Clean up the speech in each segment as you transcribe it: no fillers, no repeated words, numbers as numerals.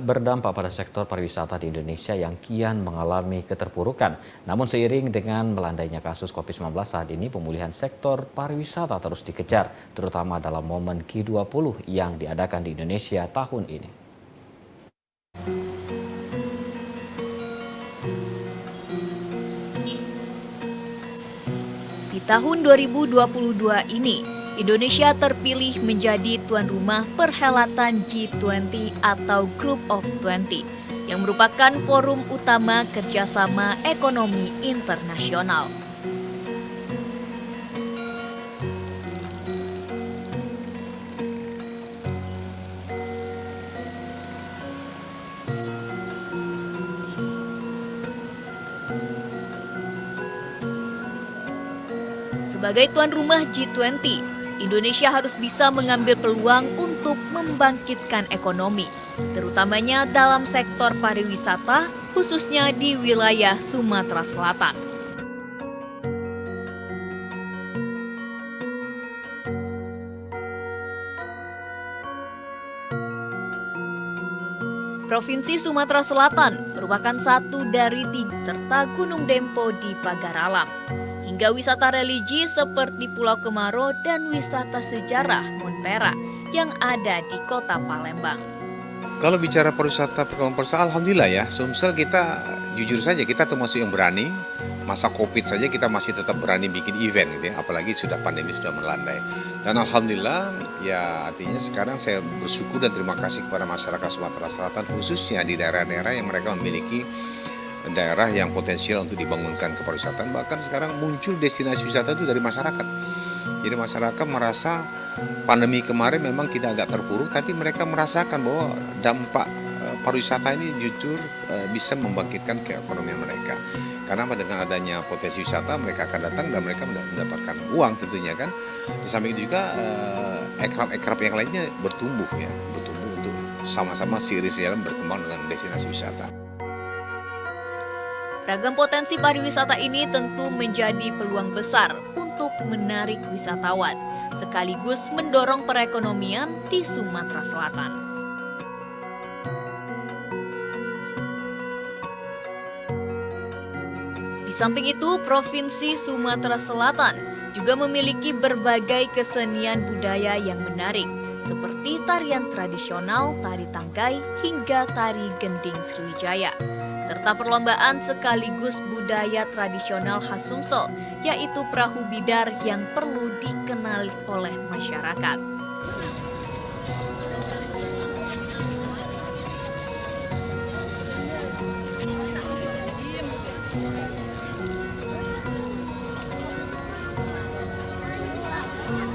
berdampak pada sektor pariwisata di Indonesia yang kian mengalami keterpurukan. Namun seiring dengan melandainya kasus COVID-19 saat ini, pemulihan sektor pariwisata terus dikejar, terutama dalam momen G20 yang diadakan di Indonesia tahun ini. Di tahun 2022 ini, Indonesia terpilih menjadi tuan rumah perhelatan G20 atau Group of 20 yang merupakan forum utama kerjasama ekonomi internasional. Sebagai tuan rumah G20, Indonesia harus bisa mengambil peluang untuk membangkitkan ekonomi, terutamanya dalam sektor pariwisata, khususnya di wilayah Sumatera Selatan. Provinsi Sumatera Selatan merupakan satu dari 3 serta Gunung Dempo di Pagar Alam. Hingga wisata religi seperti Pulau Kemaro dan wisata sejarah Monpera yang ada di kota Palembang. Kalau bicara pariwisata perkembangan pariwisata, alhamdulillah ya, Sumsel kita jujur saja kita termasuk yang berani. Masa Covid saja kita masih tetap berani bikin event gitu ya, apalagi sudah pandemi sudah melandai. Dan alhamdulillah ya artinya sekarang saya bersyukur dan terima kasih kepada masyarakat Sumatera Selatan khususnya di daerah-daerah yang mereka memiliki daerah yang potensial untuk dibangunkan kepariwisataan. Bahkan sekarang muncul destinasi wisata itu dari masyarakat. Jadi masyarakat merasa pandemi kemarin memang kita agak terpuruk, tapi mereka merasakan bahwa dampak pariwisata ini jujur bisa membangkitkan keekonomian mereka. Karena dengan adanya potensi wisata mereka akan datang dan mereka mendapatkan uang tentunya kan. Di samping itu juga ekrab-ekrab yang lainnya bertumbuh untuk sama-sama seiring jalan berkembang dengan destinasi wisata. Ragam potensi pariwisata ini tentu menjadi peluang besar untuk menarik wisatawan, sekaligus mendorong perekonomian di Sumatera Selatan. Di samping itu, Provinsi Sumatera Selatan juga memiliki berbagai kesenian budaya yang menarik, seperti tarian tradisional, tari tangkai, hingga tari gending Sriwijaya, serta perlombaan sekaligus budaya tradisional khas Sumsel, yaitu perahu bidar yang perlu dikenali oleh masyarakat.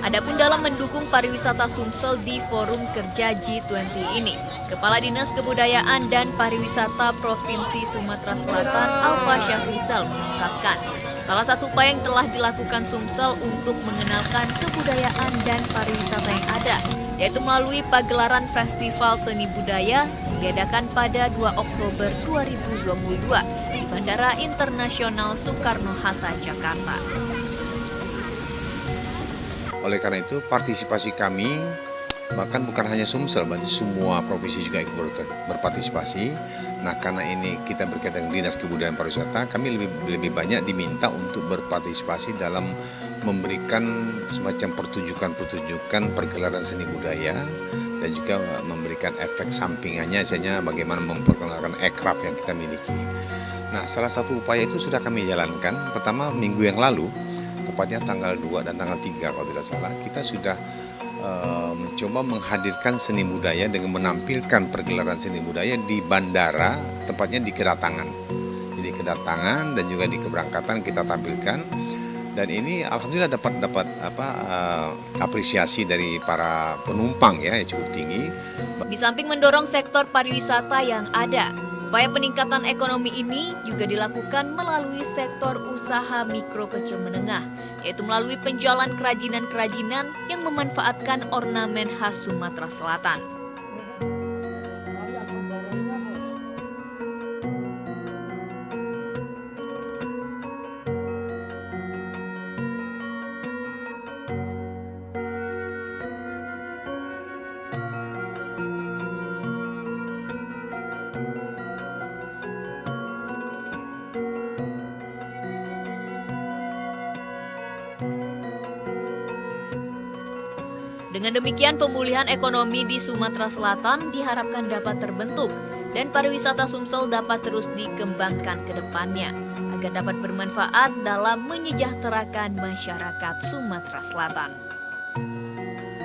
Adapun dalam mendukung pariwisata Sumsel di forum kerja G20 ini, Kepala Dinas Kebudayaan dan Pariwisata Provinsi Sumatera Selatan Alfa Syahrizal mengungkapkan, salah satu upaya yang telah dilakukan Sumsel untuk mengenalkan kebudayaan dan pariwisata yang ada, yaitu melalui pagelaran Festival Seni Budaya yang diadakan pada 2 Oktober 2022 di Bandara Internasional Soekarno-Hatta, Jakarta. Oleh karena itu partisipasi kami bahkan bukan hanya Sumsel, berarti semua provinsi juga ikut berpartisipasi. Nah karena ini kita berkaitan dengan Dinas Kebudayaan Pariwisata, kami lebih banyak diminta untuk berpartisipasi dalam memberikan semacam pertunjukan pergelaran seni budaya dan juga memberikan efek sampingannya, misalnya bagaimana memperkenalkan ekraf yang kita miliki. Nah salah satu upaya itu sudah kami jalankan. Pertama minggu yang lalu, tepatnya tanggal 2 dan tanggal 3 kalau tidak salah, kita sudah mencoba menghadirkan seni budaya dengan menampilkan pergelaran seni budaya di bandara, tepatnya di kedatangan. Jadi kedatangan dan juga di keberangkatan kita tampilkan, dan ini alhamdulillah dapat apresiasi dari para penumpang ya cukup tinggi. Di samping mendorong sektor pariwisata yang ada, upaya peningkatan ekonomi ini juga dilakukan melalui sektor usaha mikro kecil menengah, yaitu melalui penjualan kerajinan-kerajinan yang memanfaatkan ornamen khas Sumatera Selatan. Dengan demikian, pemulihan ekonomi di Sumatera Selatan diharapkan dapat terbentuk dan pariwisata Sumsel dapat terus dikembangkan ke depannya agar dapat bermanfaat dalam menyejahterakan masyarakat Sumatera Selatan.